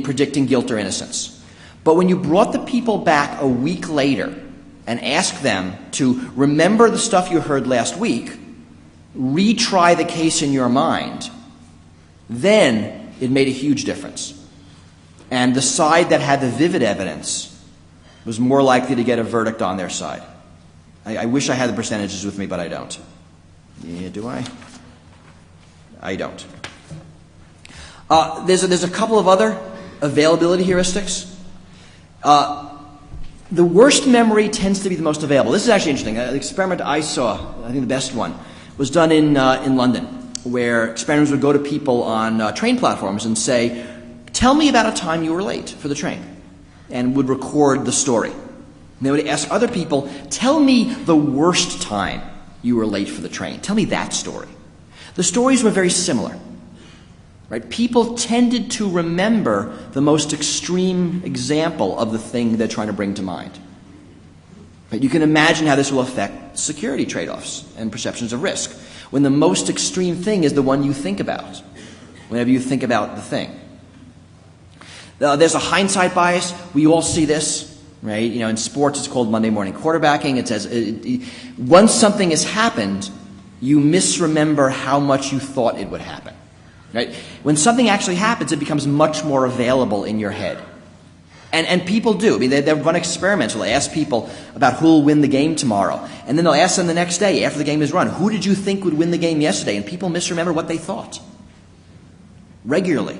predicting guilt or innocence. But when you brought the people back a week later and asked them to remember the stuff you heard last week, retry the case in your mind, then it made a huge difference. And the side that had the vivid evidence was more likely to get a verdict on their side. I wish I had the percentages with me, but I don't. Yeah, do I? I don't. There's a couple of other availability heuristics. The worst memory tends to be the most available. This is actually interesting. The experiment I saw, I think the best one, was done in London, where experimenters would go to people on train platforms and say, tell me about a time you were late for the train, and would record the story. And they would ask other people, tell me the worst time you were late for the train. Tell me that story. The stories were very similar. Right? People tended to remember the most extreme example of the thing they're trying to bring to mind. Right? You can imagine how this will affect security trade-offs and perceptions of risk, when the most extreme thing is the one you think about, whenever you think about the thing. There's a hindsight bias. We all see this. Right? You know, in sports, it's called Monday morning quarterbacking. It says once something has happened, you misremember how much you thought it would happen. Right? When something actually happens, it becomes much more available in your head. And people do. I mean, they run experiments where they ask people about who will win the game tomorrow. And then they'll ask them the next day, after the game is run, who did you think would win the game yesterday? And people misremember what they thought. Regularly.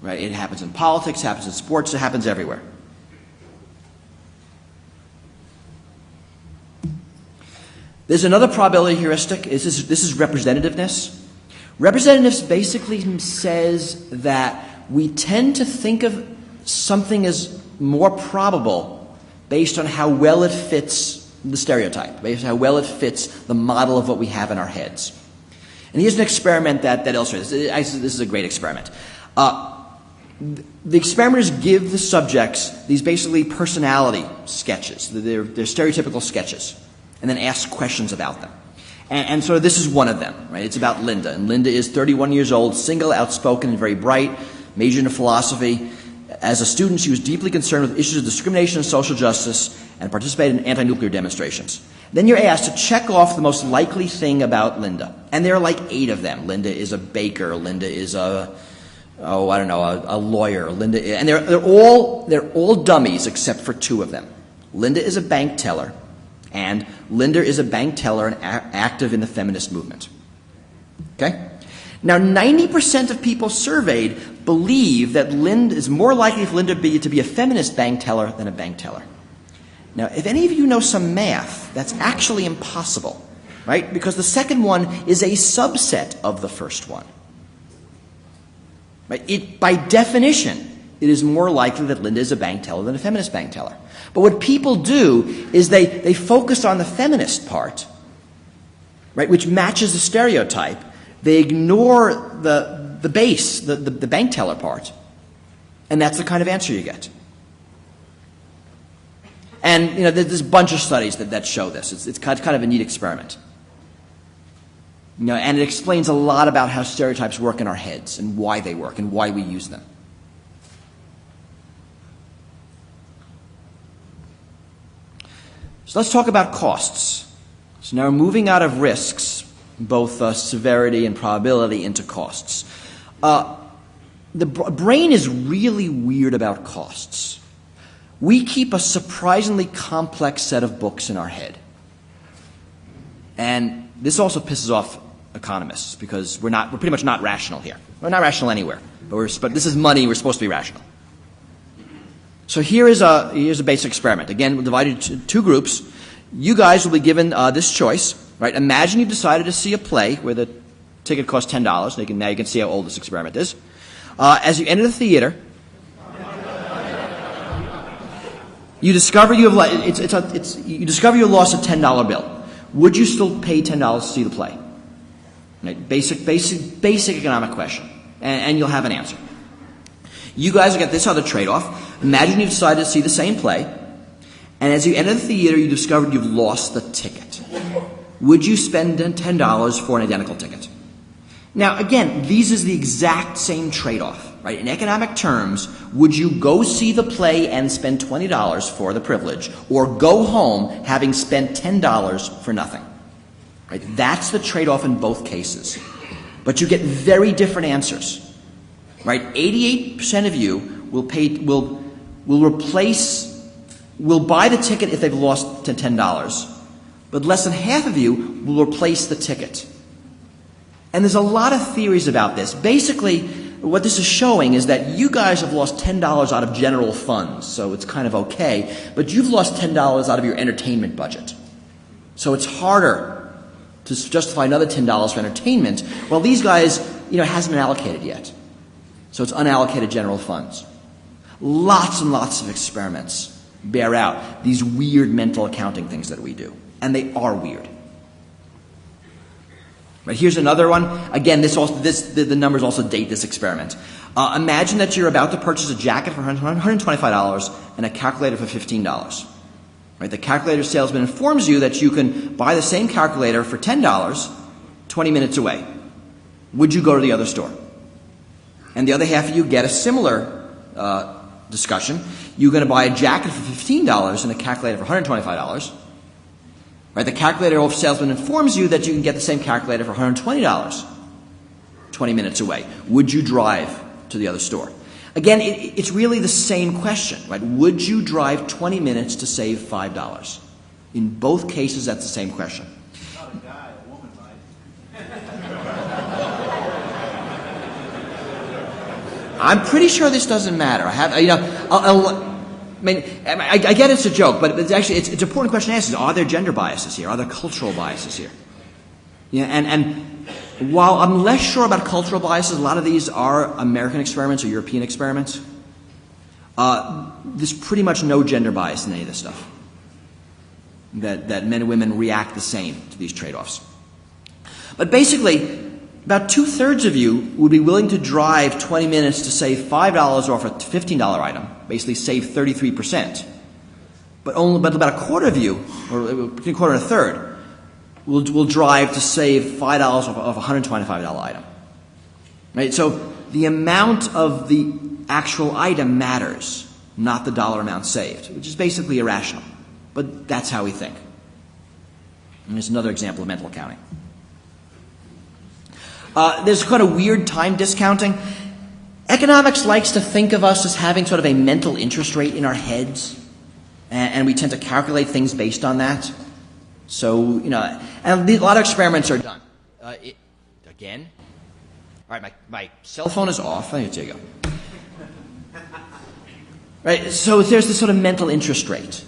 Right? It happens in politics, it happens in sports, it happens everywhere. There's another probability heuristic. This is representativeness. Representativeness basically says that we tend to think of something as more probable based on how well it fits the stereotype, based on how well it fits the model of what we have in our heads. And here's an experiment that illustrates this. This is a great experiment. The experimenters give the subjects these basically personality sketches. They're stereotypical sketches, and then ask questions about them. And so this is one of them, right? It's about Linda. And Linda is 31 years old, single, outspoken, and very bright, majored in philosophy. As a student, she was deeply concerned with issues of discrimination and social justice and participated in anti-nuclear demonstrations. Then you're asked to check off the most likely thing about Linda. And there are like 8 of them. Linda is a baker. Linda is a lawyer. And they're all dummies except for 2 of them. Linda is a bank teller. And Linda is a bank teller and active in the feminist movement. Okay? Now, 90% of people surveyed believe that Linda is more likely for Linda to be a feminist bank teller than a bank teller. Now, if any of you know some math, that's actually impossible, right? Because the second one is a subset of the first one. Right? By definition, it is more likely that Linda is a bank teller than a feminist bank teller. But what people do is they focus on the feminist part, right, which matches the stereotype. They ignore the base, the bank teller part, and that's the kind of answer you get. And you know, there's a bunch of studies that show this. It's kind of a neat experiment. You know, and it explains a lot about how stereotypes work in our heads and why they work and why we use them. So let's talk about costs. So now we're moving out of risks, both severity and probability, into costs. The brain is really weird about costs. We keep a surprisingly complex set of books in our head. And this also pisses off economists because we're pretty much not rational here. We're not rational anywhere. But this is money, we're supposed to be rational. So here's a basic experiment. Again, we're divided into 2 groups. You guys will be given this choice, right? Imagine you decided to see a play where the ticket costs $10. Now you can see how old this experiment is. As you enter the theater, you discover you have you discover you lost a $10 bill. Would you still pay $10 to see the play? Right? Basic economic question, and you'll have an answer. You guys will get this other trade-off. Imagine you decided to see the same play, and as you enter the theater, you discovered you've lost the ticket. Would you spend $10 for an identical ticket? Now, again, these is the exact same trade-off. right? In economic terms, would you go see the play and spend $20 for the privilege, or go home having spent $10 for nothing? Right? That's the trade-off in both cases. But you get very different answers. Right? 88% of you will buy the ticket if they've lost to $10, but less than half of you will replace the ticket. And there's a lot of theories about this. Basically, what this is showing is that you guys have lost $10 out of general funds, so it's kind of okay, but you've lost $10 out of your entertainment budget. So it's harder to justify another $10 for entertainment. Well, these guys, it hasn't been allocated yet. So it's unallocated general funds. Lots and lots of experiments bear out these weird mental accounting things that we do. And they are weird. Right, here's another one. Again, the numbers also date this experiment. Imagine that you're about to purchase a jacket for $125 and a calculator for $15. Right, the calculator salesman informs you that you can buy the same calculator for $10 20 minutes away. Would you go to the other store? And the other half of you get a similar discussion. You're going to buy a jacket for $15 and a calculator for $125. Right? The calculator salesman informs you that you can get the same calculator for $120 20 minutes away. Would you drive to the other store? Again, it's really the same question. Right? Would you drive 20 minutes to save $5? In both cases, that's the same question. Not a guy, a woman might. I'm pretty sure this doesn't matter. I get it's a joke, but it's actually it's an important question to ask: are there gender biases here? Are there cultural biases here? Yeah, and while I'm less sure about cultural biases, a lot of these are American experiments or European experiments. There's pretty much no gender bias in any of this stuff. That men and women react the same to these trade-offs. But basically, about 2/3 of you would be willing to drive 20 minutes to save $5 off a $15 item, basically save 33%. But about a quarter of you, or between a quarter and a third, will drive to save $5 off a $125 item. Right? So the amount of the actual item matters, not the dollar amount saved, which is basically irrational. But that's how we think. And here's another example of mental accounting. There's kind of weird time discounting. Economics likes to think of us as having sort of a mental interest rate in our heads, and we tend to calculate things based on that. So, and a lot of experiments are done. Again? All right, my cell phone is off. There you go. Right, so there's this sort of mental interest rate.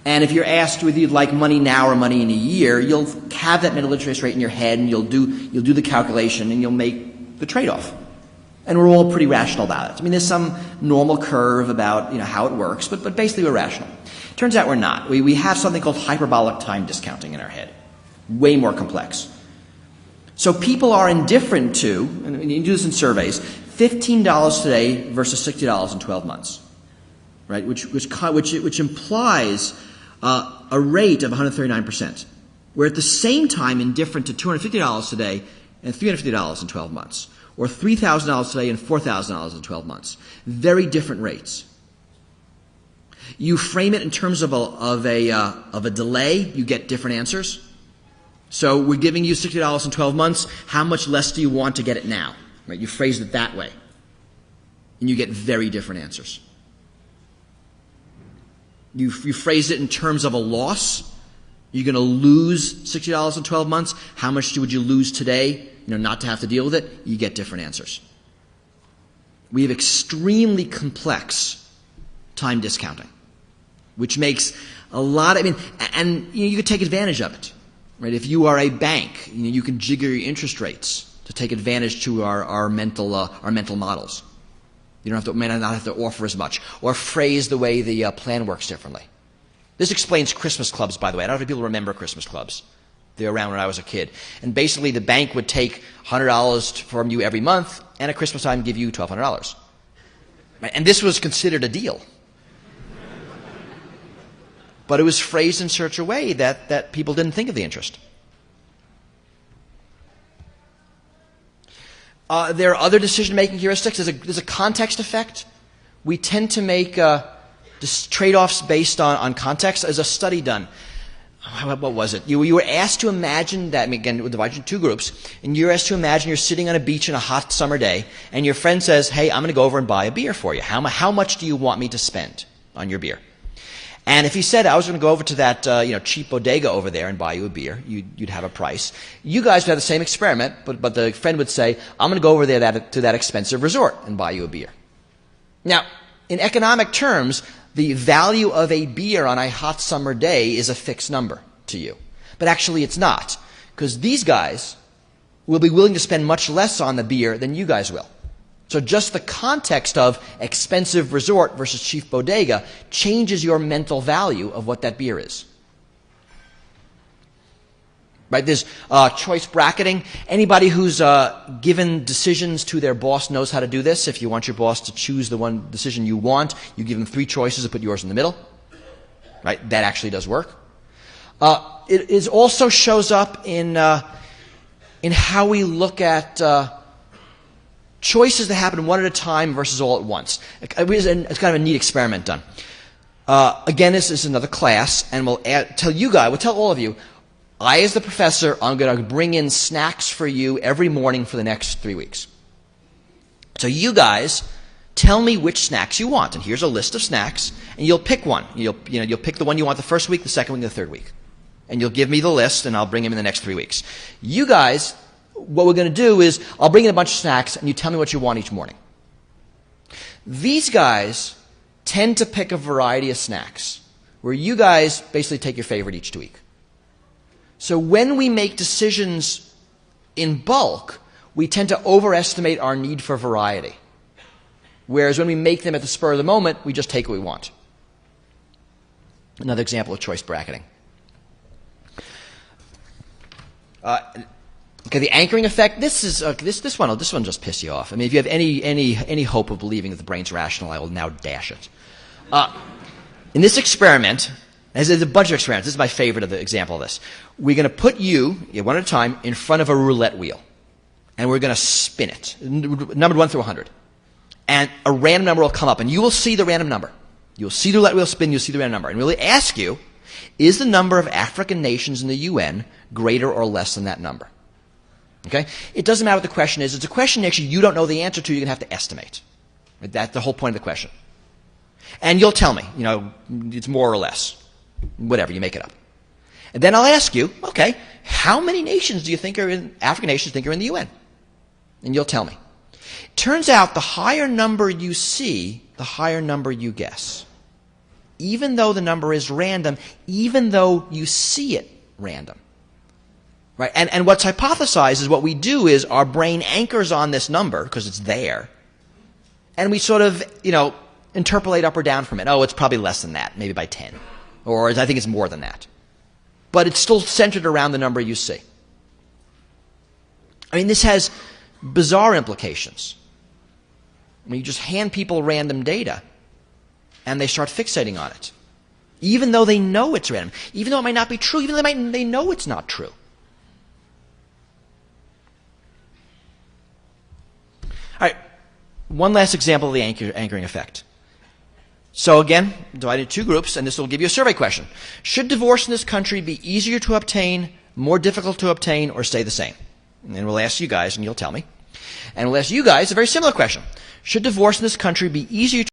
And if you're asked whether you'd like money now or money in a year, you'll have that mental interest rate in your head, and you'll do the calculation, and you'll make the trade-off. And we're all pretty rational about it. I mean, there's some normal curve about how it works, but basically we're rational. Turns out we're not. We have something called hyperbolic time discounting in our head, way more complex. So people are indifferent to, and you do this in surveys, $15 today versus $60 in 12 months, right? Which implies a rate of 139%. We're at the same time indifferent to $250 today and $350 in 12 months, or $3,000 today and $4,000 in 12 months. Very different rates. You frame it in terms of a delay, you get different answers. So we're giving you $60 in 12 months. How much less do you want to get it now? Right? You phrase it that way, and you get very different answers. You phrase it in terms of a loss. You're going to lose $60 in 12 months. How much would you lose today, not to have to deal with it? You get different answers. We have extremely complex time discounting, which makes a lot of, and you could take advantage of it. Right? If you are a bank, you can jigger your interest rates to take advantage to our mental models. You may not have to offer as much, or phrase the way the plan works differently. This explains Christmas clubs, by the way. I don't know if people remember Christmas clubs. They were around when I was a kid. And basically the bank would take $100 from you every month, and at Christmas time give you $1,200. Right? And this was considered a deal. But it was phrased in such a way that people didn't think of the interest. There are other decision-making heuristics. There's a context effect. We tend to make trade-offs based on context. There's a study done. What was it? You were asked to imagine that, again, we'll divide you into two groups, and you're asked to imagine you're sitting on a beach in a hot summer day, and your friend says, hey, I'm going to go over and buy a beer for you. How much do you want me to spend on your beer? And if he said, I was going to go over to that cheap bodega over there and buy you a beer, you'd have a price. You guys would have the same experiment, but the friend would say, I'm going to go over there to that expensive resort and buy you a beer. Now, in economic terms, the value of a beer on a hot summer day is a fixed number to you. But actually it's not, because these guys will be willing to spend much less on the beer than you guys will. So just the context of expensive resort versus cheap bodega changes your mental value of what that beer is. Right? There's choice bracketing. Anybody who's given decisions to their boss knows how to do this. If you want your boss to choose the one decision you want, you give them 3 choices and put yours in the middle. Right? That actually does work. It also shows up in how we look at choices that happen one at a time versus all at once. It's kind of a neat experiment done. Again, this is another class, and we'll tell all of you, I, as the professor, I'm going to bring in snacks for you every morning for the next 3 weeks. So you guys tell me which snacks you want, and here's a list of snacks, and you'll pick one. You'll pick the one you want the first week, the second week, and the third week. And you'll give me the list, and I'll bring them in the next 3 weeks. You guys, what we're going to do is I'll bring in a bunch of snacks, and you tell me what you want each morning. These guys tend to pick a variety of snacks, where you guys basically take your favorite each week. So when we make decisions in bulk, we tend to overestimate our need for variety. Whereas when we make them at the spur of the moment, we just take what we want. Another example of choice bracketing. Okay, the anchoring effect. This one will just piss you off. I mean, if you have any hope of believing that the brain's rational, I will now dash it. In this experiment, there's a bunch of experiments. This is my favorite of the example of this. We're going to put you, one at a time, in front of a roulette wheel. And we're going to spin it, numbered 1 through 100. And a random number will come up, and you will see the random number. You'll see the roulette wheel spin, you'll see the random number. And we'll ask you, is the number of African nations in the UN greater or less than that number? Okay? It doesn't matter what the question is. It's a question actually you don't know the answer to, you're going to have to estimate. That's the whole point of the question. And you'll tell me, it's more or less. Whatever, you make it up. And then I'll ask you, okay, how many nations do you think African nations think are in the UN? And you'll tell me. Turns out the higher number you see, the higher number you guess. Even though the number is random, even though you see it random. Right? And what's hypothesized is what we do is our brain anchors on this number because it's there. And we sort of, interpolate up or down from it. Oh, it's probably less than that, maybe by 10. Or I think it's more than that. But it's still centered around the number you see. I mean, this has bizarre implications. I mean, you just hand people random data, and they start fixating on it. Even though they know it's random. Even though it might not be true. Even though they know it's not true. All right. One last example of the anchoring effect. So again, divided into 2 groups, and this will give you a survey question. Should divorce in this country be easier to obtain, more difficult to obtain, or stay the same? And then we'll ask you guys, and you'll tell me. And we'll ask you guys a very similar question. Should divorce in this country be easier